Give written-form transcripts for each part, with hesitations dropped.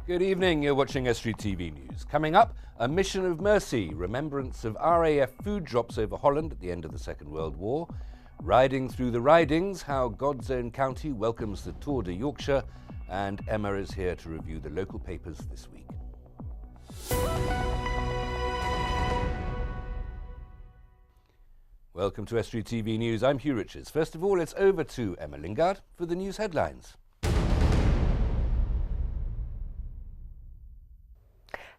Good evening, you're watching Estuary TV News. Coming up, a mission of mercy, remembrance of RAF food drops over Holland at the end of the Second World War. Riding through the ridings, how God's own county welcomes the Tour de Yorkshire, and Emma is here to review the local papers this week. Welcome to Estuary TV News. I'm Hugh Richards. First of all, it's over to Emma Lingard for the news headlines.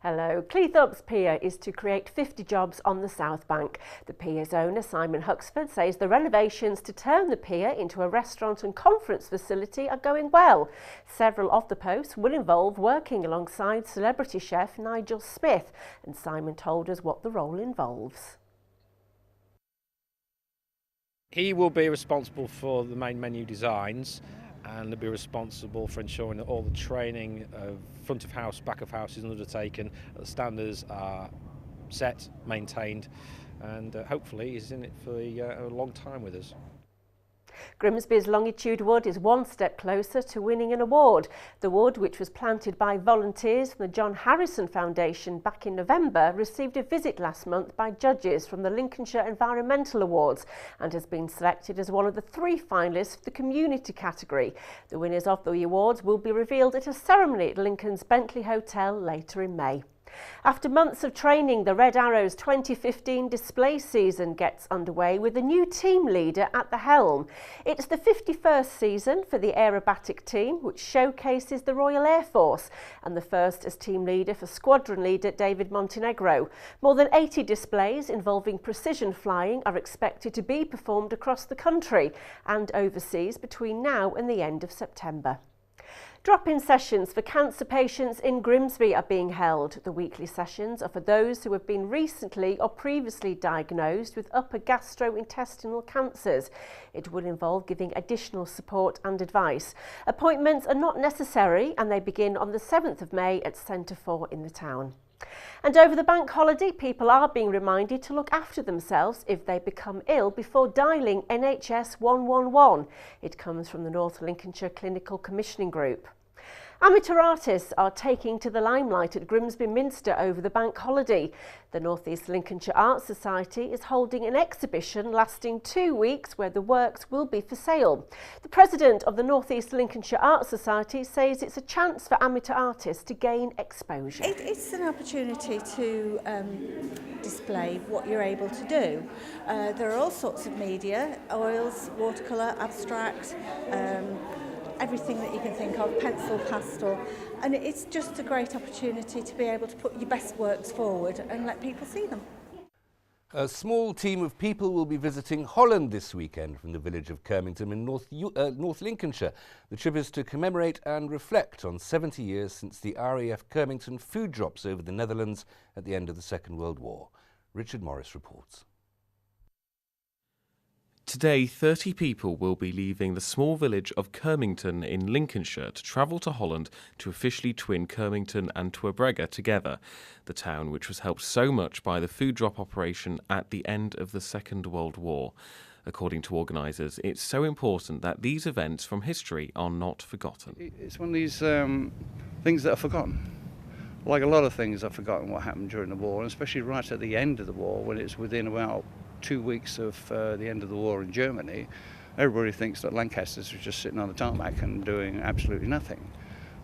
Hello. Cleethorpes Pier is to create 50 jobs on the South Bank. The pier's owner, Simon Huxford, says the renovations to turn the pier into a restaurant and conference facility are going well. Several of the posts will involve working alongside celebrity chef Nigel Smith, and Simon told us what the role involves. He will be responsible for the main menu designs, and they'll be responsible for ensuring that all the training of front of house, back of house is undertaken, that the standards are set, maintained, and hopefully he's in it for a long time with us. Grimsby's Longitude Wood is one step closer to winning an award. The wood, which was planted by volunteers from the John Harrison Foundation back in November, received a visit last month by judges from the Lincolnshire Environmental Awards and has been selected as one of the 3 finalists for the community category. The winners of the awards will be revealed at a ceremony at Lincoln's Bentley Hotel later in May. After months of training, the Red Arrows 2015 display season gets underway with a new team leader at the helm. It's the 51st season for the aerobatic team, which showcases the Royal Air Force, and the first as team leader for squadron leader David Montenegro. More than 80 displays involving precision flying are expected to be performed across the country and overseas between now and the end of September. Drop-in sessions for cancer patients in Grimsby are being held. The weekly sessions are for those who have been recently or previously diagnosed with upper gastrointestinal cancers. It will involve giving additional support and advice. Appointments are not necessary and they begin on the 7th of May at Centre 4 in the town. And over the bank holiday, people are being reminded to look after themselves if they become ill before dialing NHS 111. It comes from the North Lincolnshire Clinical Commissioning Group. Amateur artists are taking to the limelight at Grimsby Minster over the bank holiday. The North East Lincolnshire Art Society is holding an exhibition lasting 2 weeks where the works will be for sale. The president of the North East Lincolnshire Art Society says it's a chance for amateur artists to gain exposure. It's an opportunity to display what you're able to do. There are all sorts of media, oils, watercolour, abstract, everything that you can think of, pencil, pastel, and it's just a great opportunity to be able to put your best works forward and let people see them. A small team of people will be visiting Holland this weekend from the village of Kirmington in North Lincolnshire. The trip is to commemorate and reflect on 70 years since the RAF Kirmington food drops over the Netherlands at the end of the Second World War. Richard Morris reports. Today, 30 people will be leaving the small village of Kirmington in Lincolnshire to travel to Holland to officially twin Kirmington and Terwillegar together, the town which was helped so much by the food drop operation at the end of the Second World War. According to organisers, it's so important that these events from history are not forgotten. It's one of these things that are forgotten. Like a lot of things are forgotten what happened during the war, and especially right at the end of the war when it's within about 2 weeks of the end of the war in Germany. Everybody thinks that Lancasters was just sitting on the tarmac and doing absolutely nothing.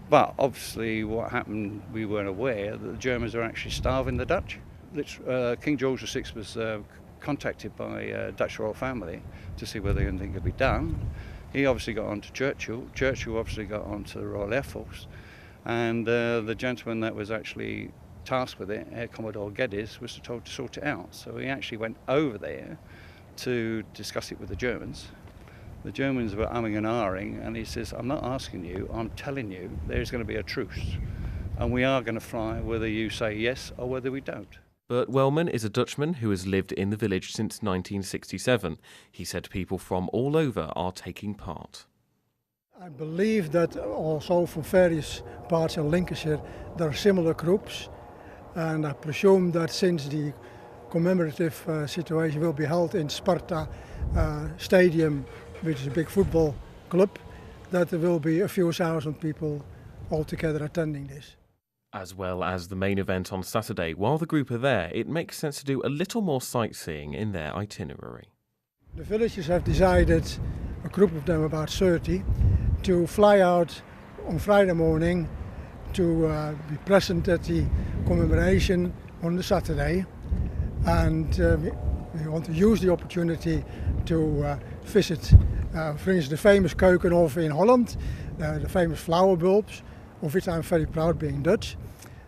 But obviously what happened, we weren't aware that the Germans were actually starving the Dutch. King George VI was contacted by Dutch royal family to see whether anything could be done. He obviously got on to Churchill. Churchill obviously got on to the Royal Air Force. And the gentleman that was actually tasked with it, Air Commodore Geddes, was told to sort it out. So he actually went over there to discuss it with the Germans. The Germans were umming and ahhing, and he says, I'm not asking you, I'm telling you there's going to be a truce. And we are going to fly whether you say yes or whether we don't. Bert Wellman is a Dutchman who has lived in the village since 1967. He said people from all over are taking part. I believe that also from various parts of Lincolnshire there are similar groups. And I presume that since the commemorative situation will be held in Sparta Stadium, which is a big football club, that there will be a few thousand people altogether attending this. As well as the main event on Saturday, while the group are there, it makes sense to do a little more sightseeing in their itinerary. The villagers have decided, a group of them, about 30, to fly out on Friday morning to be present at the commemoration on the Saturday. And we want to use the opportunity to visit, for instance, the famous Keukenhof in Holland, the famous flower bulbs, of which I'm very proud, being Dutch.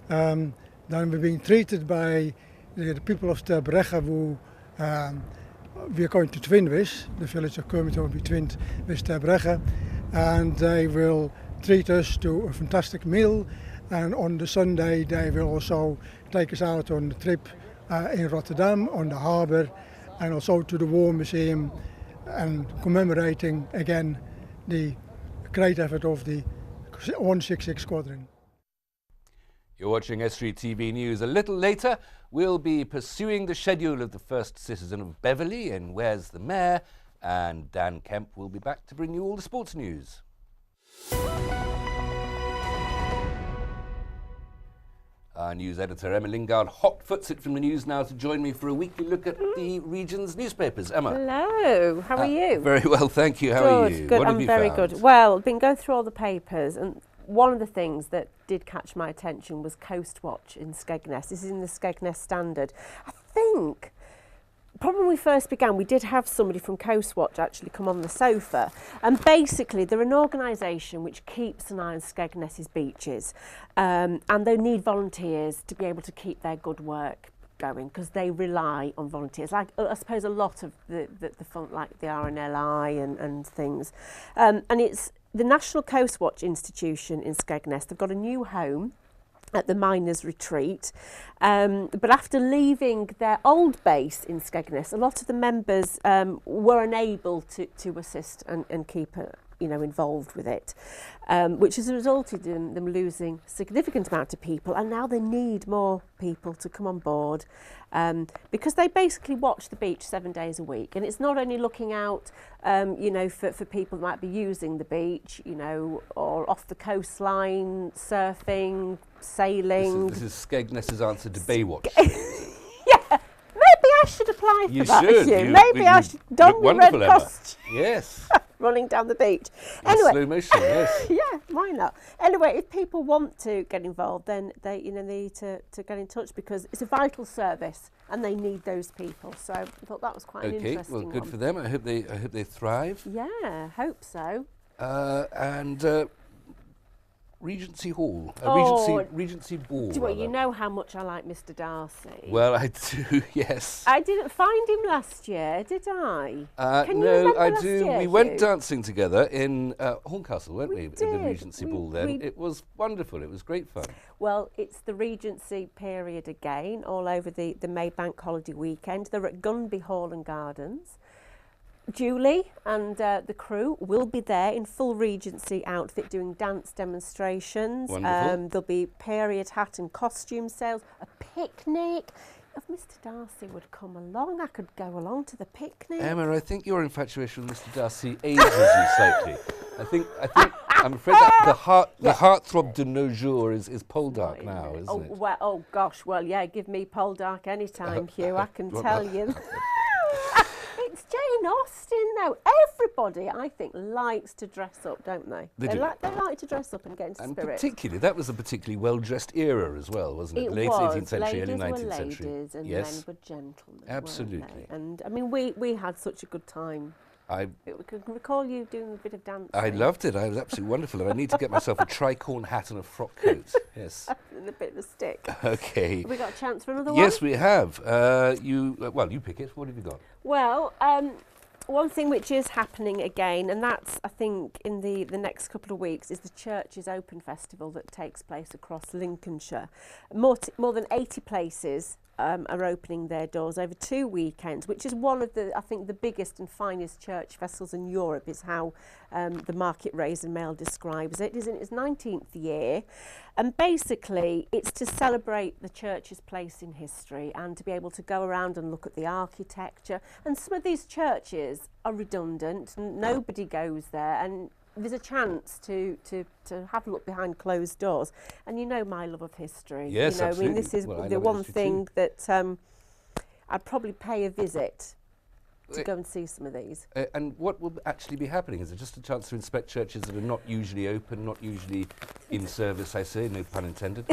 Then we're being treated by the people of Estuary who we are going to twin with. The village of Kermington will be twinned with Estuary, and they will treat us to a fantastic meal, and on the Sunday they will also take us out on the trip in Rotterdam on the harbour, and also to the War Museum, and commemorating again the great effort of the 166 Squadron. You're watching Estuary TV News. A little later, we'll be pursuing the schedule of the first citizen of Beverley in Where's the Mayor, and Dan Kemp will be back to bring you all the sports news. Our news editor, Emma Lingard, hot-foots it from the news now to join me for a weekly look at the region's newspapers. Emma. Hello, how are you? Very well, thank you. How are you? Good, What have I'm you very found? good. Well, I've been going through all the papers, and one of the things that did catch my attention was Coast Watch in Skegness. This is in the Skegness Standard. I think, probably when we first began, we did have somebody from Coast Watch actually come on the sofa. And basically, they're an organisation which keeps an eye on Skegness's beaches. And they need volunteers to be able to keep their good work going, because they rely on volunteers, like I suppose a lot of the fund, like the RNLI and things. And it's the National Coast Watch Institution in Skegness. They've got a new home at the Miners' Retreat, but after leaving their old base in Skegness, a lot of the members were unable to assist and keep involved with it, which has resulted in them losing a significant amount of people, and now they need more people to come on board, because they basically watch the beach 7 days a week, and it's not only looking out for people that might be using the beach, or off the coastline, surfing, sailing. This is Skegness's answer to Baywatch. Yeah, maybe I should apply for that. Should. Maybe I should don my red costume. Yes. Running down the beach. Anyway, slow motion, yes. Yeah, why not? Anyway, if people want to get involved, then they need to get in touch, because it's a vital service and they need those people. So I thought that was quite an interesting well, good one. for them. I hope they thrive. Yeah, hope so. And Regency Hall, Regency Ball. You know how much I like Mr. Darcy. Well, I do, yes. I didn't find him last year, did I? Can you no, remember I last do. year, We went Hugh? dancing together in Horncastle, weren't we? In the did. Regency Ball then. It was wonderful. It was great fun. Well, it's the Regency period again, all over the Maybank holiday weekend. They're at Gunby Hall and Gardens. Julie and the crew will be there in full Regency outfit doing dance demonstrations. Wonderful. There'll be period hat and costume sales, a picnic. If Mr. Darcy would come along, I could go along to the picnic. Emma, I think your infatuation with Mr. Darcy ages you slightly. I think I'm afraid that the heartthrob de nos jours is Poldark now, isn't it? Well, oh gosh, well, yeah, give me Poldark any time, Hugh, I can tell you. It's Jane Austen, though. Everybody, I think, likes to dress up, don't they? They do. They like to dress up and get into spirit. Particularly, that was a particularly well-dressed era as well, wasn't it? It Late was. 18th century, Ladies early were 19th century. ladies and Yes. men were gentlemen. Absolutely. Weren't they? And I mean, we had such a good time. I can recall you doing a bit of dancing. I loved it. I was absolutely wonderful. And I need to get myself a tricorn hat and a frock coat. Yes. And a bit of a stick. Okay. Have we got a chance for another one? Yes, we have. You pick it. What have you got? Well, one thing which is happening again, and that's, I think, in the next couple of weeks, is the Churches Open Festival that takes place across Lincolnshire. More than 80 places are opening their doors over 2 weekends, which is one of I think the biggest and finest church festivals in Europe, is how the Market Raisin Mail describes it. It's in its 19th year, and basically it's to celebrate the church's place in history and to be able to go around and look at the architecture. And some of these churches are redundant and nobody goes there, and there's a chance to have a look behind closed doors. And you know my love of history. Yes, I absolutely. mean, this is Well, I the love one history thing too. that I'd probably pay a visit to go and see some of these. And what will actually be happening? Is it just a chance to inspect churches that are not usually open, not usually in service, I say, no pun intended?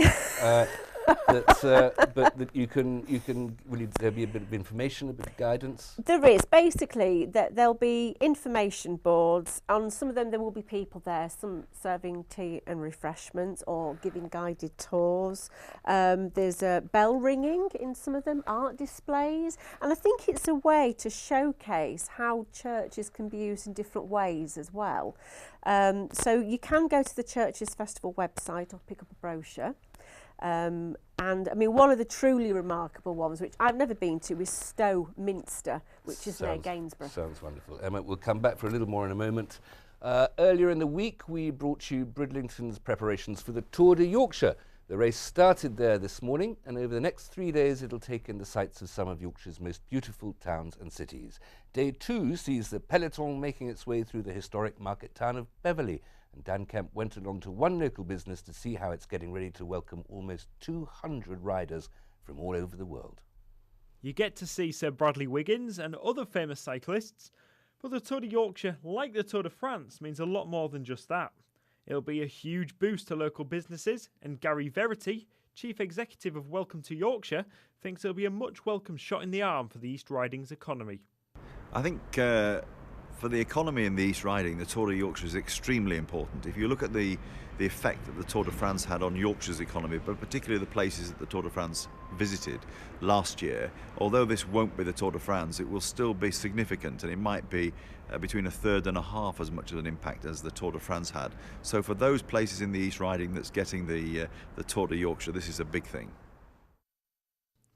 But that you can, will there be a bit of information, a bit of guidance? There is. Basically, there'll be information boards. On some of them, there will be people there, some serving tea and refreshments or giving guided tours. There's a bell ringing in some of them, art displays. And I think it's a way to showcase how churches can be used in different ways as well. So you can go to the Churches Festival website or pick up a brochure. And I mean, one of the truly remarkable ones, which I've never been to, is Stowe Minster, which is near Gainsborough. Sounds wonderful. Emma, we'll come back for a little more in a moment. Earlier in the week, we brought you Bridlington's preparations for the Tour de Yorkshire. The race started there this morning, and over the next 3 days, it'll take in the sights of some of Yorkshire's most beautiful towns and cities. Day 2 sees the peloton making its way through the historic market town of Beverley. And Dan Kemp went along to one local business to see how it's getting ready to welcome almost 200 riders from all over the world. You get to see Sir Bradley Wiggins and other famous cyclists, but the Tour de Yorkshire, like the Tour de France, means a lot more than just that. It'll be a huge boost to local businesses, and Gary Verity, Chief Executive of Welcome to Yorkshire, thinks it'll be a much welcome shot in the arm for the East Riding's economy. I think for the economy in the East Riding, the Tour de Yorkshire is extremely important. If you look at the effect that the Tour de France had on Yorkshire's economy, but particularly the places that the Tour de France visited last year, although this won't be the Tour de France, it will still be significant, and it might be between a third and a half as much of an impact as the Tour de France had. So for those places in the East Riding that's getting the Tour de Yorkshire, this is a big thing.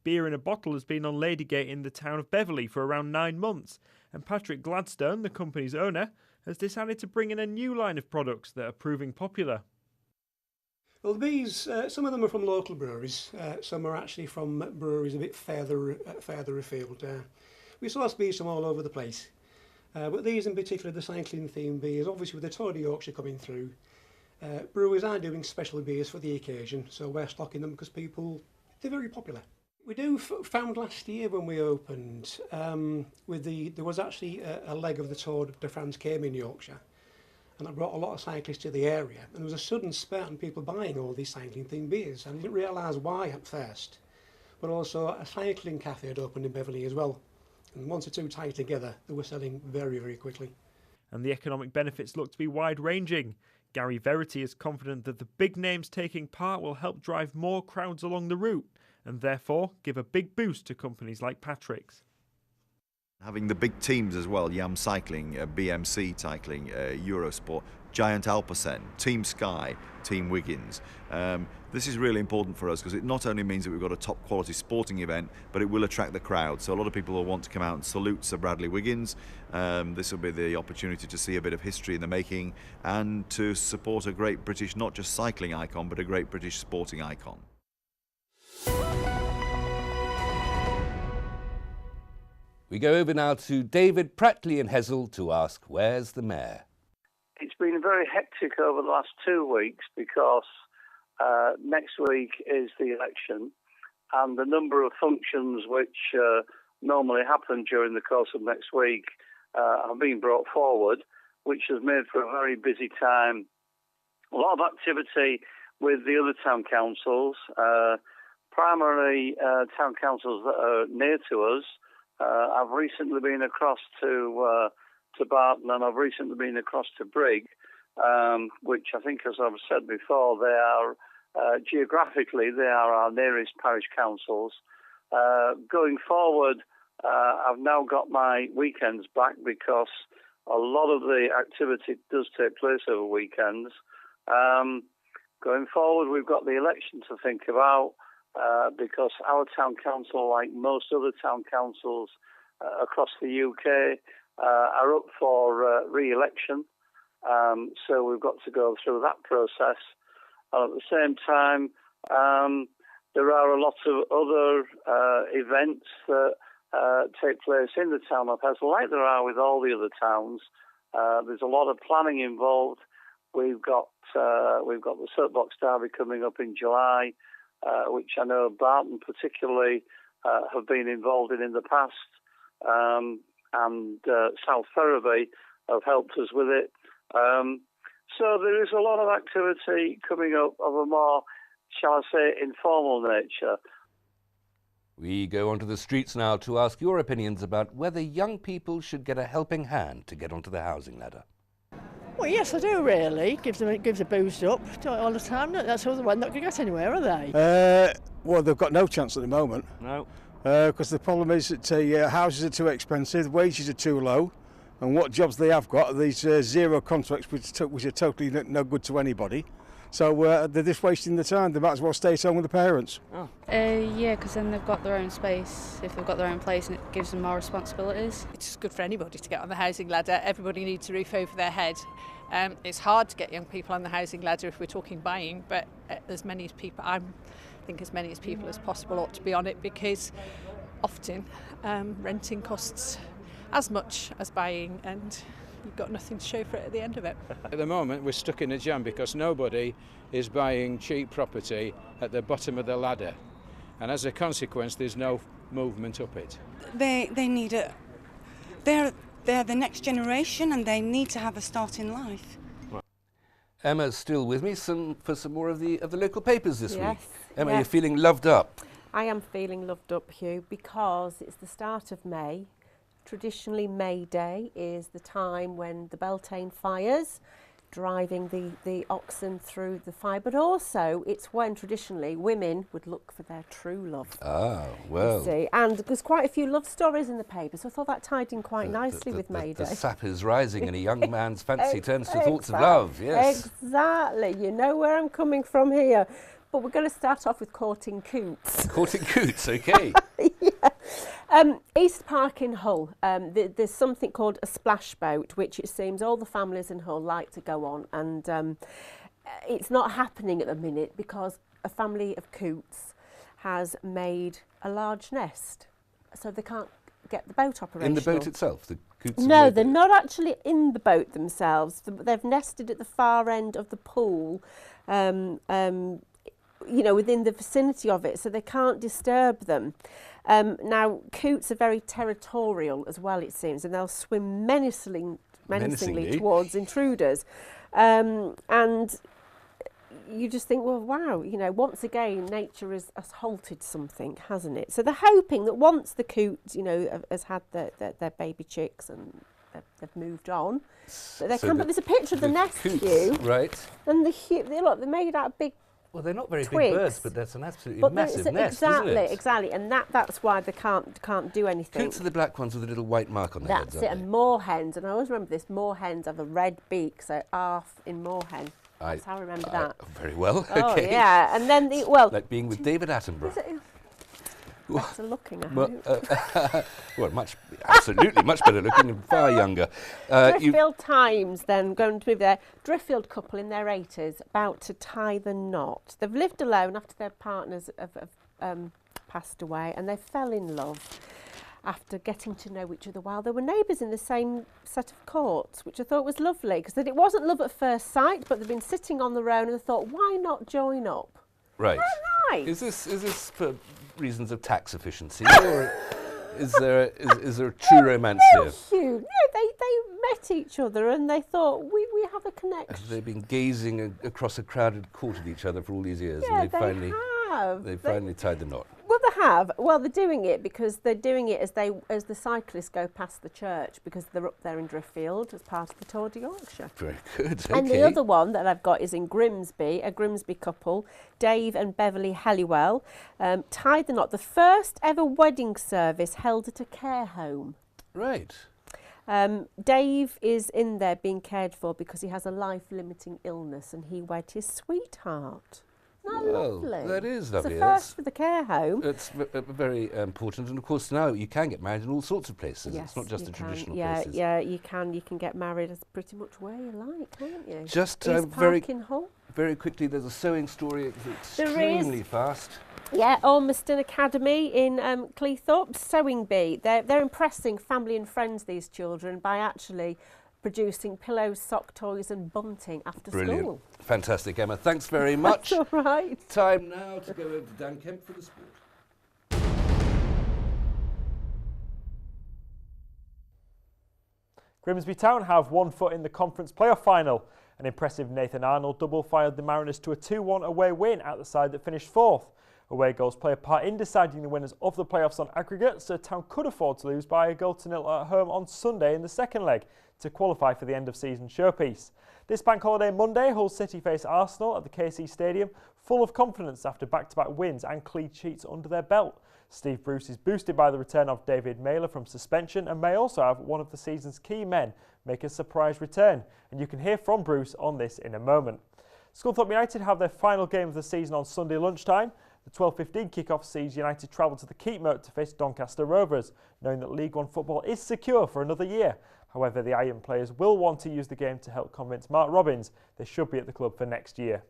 Beer in a bottle has been on Ladygate in the town of Beverley for around 9 months, and Patrick Gladstone, the company's owner, has decided to bring in a new line of products that are proving popular. Well, these, some of them are from local breweries, some are actually from breweries a bit further afield. We source beers from all over the place, but these in particular, the cycling themed beers, obviously with the Tour de Yorkshire coming through, brewers are doing special beers for the occasion, so we're stocking them because they're very popular. We found last year when we opened, there was actually a leg of the Tour de France came in Yorkshire, and that brought a lot of cyclists to the area, and there was a sudden spurt in people buying all these cycling themed beers, and I didn't realise why at first, but also a cycling cafe had opened in Beverley as well, and once or two tied together, they were selling very, very quickly. And the economic benefits look to be wide-ranging. Gary Verity is confident that the big names taking part will help drive more crowds along the route, and therefore give a big boost to companies like Patrick's. Having the big teams as well, Yam Cycling, BMC Cycling, Eurosport, Giant Alpecin, Team Sky, Team Wiggins. This is really important for us because it not only means that we've got a top quality sporting event, but it will attract the crowd. So a lot of people will want to come out and salute Sir Bradley Wiggins. This will be the opportunity to see a bit of history in the making and to support a great British, not just cycling icon, but a great British sporting icon. We go over now to David Prattley in Hessel to ask, where's the mayor? It's been very hectic over the last 2 weeks because next week is the election, and the number of functions which normally happen during the course of next week have been brought forward, which has made for a very busy time. A lot of activity with the other town councils, primarily town councils that are near to us. I've recently been across to Barton, and I've recently been across to Brigg, which I think, as I've said before, they are geographically they are our nearest parish councils. Going forward, I've now got my weekends back because a lot of the activity does take place over weekends. Going forward, we've got the election to think about. Because our town council, like most other town councils across the UK, are up for re-election. So we've got to go through that process. And at the same time, there are a lot of other events that take place in the town of Hessel, like there are with all the other towns. There's a lot of planning involved. We've got the Soapbox Derby coming up in July, which I know Barton particularly have been involved in the past, and South Ferriby have helped us with it. So there is a lot of activity coming up of a more, shall I say, informal nature. We go onto the streets now to ask your opinions about whether young people should get a helping hand to get onto the housing ladder. Well, yes, I do really. Gives a boost up. Do it all the time. That's the other one not going to get anywhere, are they? Well, they've got no chance at the moment. No. Because the problem is that houses are too expensive, wages are too low, and what jobs they have got are these zero contracts which are totally no good to anybody. So they're just wasting the time. They might as well stay at home with the parents. Oh. Yeah, because then they've got their own space. If they've got their own place, and it gives them more responsibilities. It's just good for anybody to get on the housing ladder. Everybody needs a roof over their head. It's hard to get young people on the housing ladder if we're talking buying, but as many as people, I think as many as people as possible ought to be on it, because often renting costs as much as buying, and you've got nothing to show for it at the end of it. At the moment we're stuck in a jam because nobody is buying cheap property at the bottom of the ladder, and as a consequence there's no movement up it. They need it. They're the next generation and they need to have a start in life. Emma's still with me for some more of the local papers this week. Emma, yes. you're feeling loved up. I am feeling loved up, Hugh, because it's the start of May. Traditionally, May Day is the time when the Beltane fires, driving the oxen through the fire, but also it's when traditionally women would look for their true love. Ah, well. You see, and there's quite a few love stories in the paper, so I thought that tied in quite nicely with May Day. The sap is rising and a young man's fancy turns to thoughts of love, yes. Exactly, you know where I'm coming from here. But we're going to start off with courting coots. Courting coots, okay. Yeah. East Park in Hull, there's something called a splash boat, which it seems all the families in Hull like to go on, and it's not happening at the minute because a family of coots has made a large nest, so they can't get the boat operational. In the boat itself? The coots? No, they're not actually in the boat themselves. They've nested at the far end of the pool, you know, within the vicinity of it, so they can't disturb them. Now, coots are very territorial as well, it seems, and they'll swim menacingly towards intruders. And you just think, well, wow, you know, once again, nature has halted something, hasn't it? So they're hoping that once the coot, you know, has had their baby chicks and they've moved on, that they come. But there's a picture of the nest, Hugh. Right. And they're made out of big. Well, they're not very twigs, big birds, but that's an absolutely massive nest, exactly, isn't it? Exactly, and that's why they can't do anything. Coots are the black ones with a little white mark on their heads, That's it, and moorhens, and I always remember this, moorhens have a red beak, so arf in moorhen. That's how I remember that. Very well, oh, okay. Yeah, and then like being with David Attenborough. Better looking, I hope. Well, absolutely, much better looking and far younger. Driffield Times, then, going to move there. Driffield couple in their 80s, about to tie the knot. They've lived alone after their partners have passed away, and they fell in love after getting to know each other while they were neighbours in the same set of courts, which I thought was lovely, because it wasn't love at first sight, but they've been sitting on their own and they thought, why not join up? Right. Right. Is this for reasons of tax efficiency, or is there a true romance here? Hugh, no, they met each other and they thought, we have a connection. They've been gazing across a crowded court at each other for all these years, Yeah, and they finally tied the knot. Well, they have. Well, they're doing it because they're doing it as the cyclists go past the church, because they're up there in Driffield as part of the Tour de Yorkshire. Very good. And the other one that I've got is in Grimsby, a Grimsby couple, Dave and Beverly Halliwell, tied the knot. The first ever wedding service held at a care home. Right. Dave is in there being cared for because he has a life-limiting illness, and he wed his sweetheart. Lovely. That is lovely. It's a first for the care home. It's very important, and of course now you can get married in all sorts of places. Yes, it's not just the traditional places. Yeah, you can get married as pretty much where you like, can't you? Just very quickly, there's a sewing story. It's extremely fast. Yeah, Ormiston Academy in Cleethorpes, Sewing Bee. They're impressing family and friends, these children, by actually producing pillows, sock toys and bunting after Brilliant. school. Fantastic, Emma. Thanks very much. That's all right. Time now to go over to Dan Kemp for the sport. Grimsby Town have 1 foot in the conference playoff final. An impressive Nathan Arnold double fired the Mariners to a 2-1 away win at the side that finished 4th. Away goals play a part in deciding the winners of the playoffs on aggregate, so Town could afford to lose by 1-0 at home on Sunday in the second leg to qualify for the end-of-season showpiece. This bank holiday Monday, Hull City face Arsenal at the KC Stadium, full of confidence after back-to-back wins and clean sheets under their belt. Steve Bruce is boosted by the return of David Mailer from suspension and may also have one of the season's key men make a surprise return. And you can hear from Bruce on this in a moment. Scunthorpe United have their final game of the season on Sunday lunchtime. The 12:15 kick-off sees United travel to the Keepmoat to face Doncaster Rovers, knowing that League One football is secure for another year. However, the Iron players will want to use the game to help convince Mark Robbins they should be at the club for next year.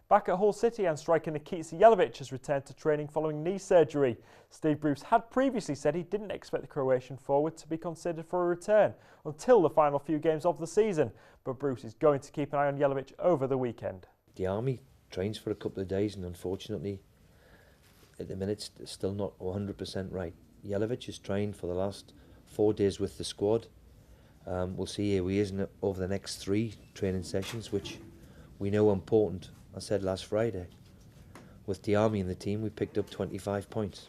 Back at Hull City, and striker Nikita Jelavic has returned to training following knee surgery. Steve Bruce had previously said he didn't expect the Croatian forward to be considered for a return until the final few games of the season, but Bruce is going to keep an eye on Jelavic over the weekend. The army trains for a couple of days and unfortunately at the minute it's still not 100% right. Jelavic has trained for the last 4 days with the squad. We'll see how he is over the next 3 training sessions, which we know are important. I said last Friday, with the army in the team, we picked up 25 points,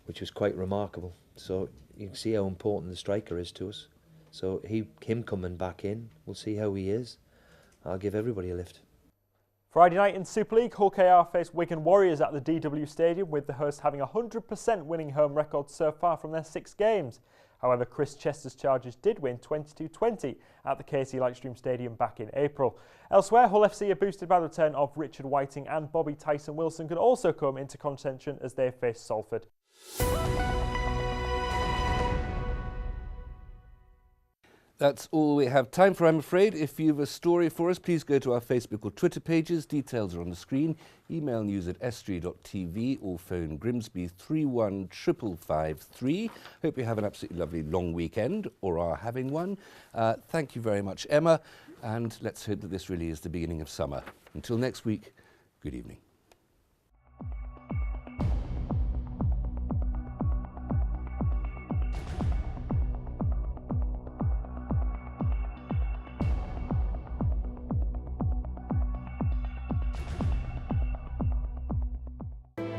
which was quite remarkable. So you can see how important the striker is to us. So him coming back in, we'll see how he is. I'll give everybody a lift. Friday night in Super League, Hull KR face Wigan Warriors at the DW Stadium, with the hosts having a 100% winning home record so far from their 6 games. However, Chris Chester's Chargers did win 22-20 at the KC Lightstream Stadium back in April. Elsewhere, Hull FC are boosted by the return of Richard Whiting, and Bobby Tyson Wilson could also come into contention as they face Salford. That's all we have time for, I'm afraid. If you have a story for us, please go to our Facebook or Twitter pages. Details are on the screen. Email news@estuary.tv or phone Grimsby 31553. Hope you have an absolutely lovely long weekend, or are having one. Thank you very much, Emma, and let's hope that this really is the beginning of summer. Until next week, good evening.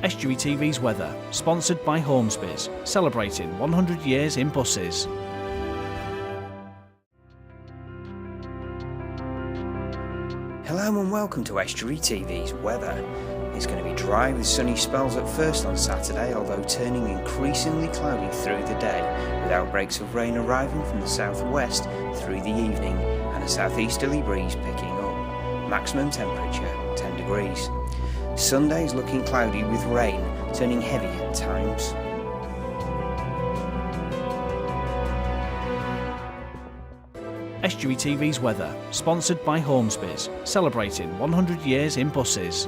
Estuary TV's weather, sponsored by Hornsby's, celebrating 100 years in buses. Hello and welcome to Estuary TV's weather. It's going to be dry with sunny spells at first on Saturday, although turning increasingly cloudy through the day, with outbreaks of rain arriving from the southwest through the evening and a southeasterly breeze picking up. Maximum temperature 10 degrees. Sunday is looking cloudy with rain, turning heavy at times. Estuary TV's weather, sponsored by Hornsby's, celebrating 100 years in buses.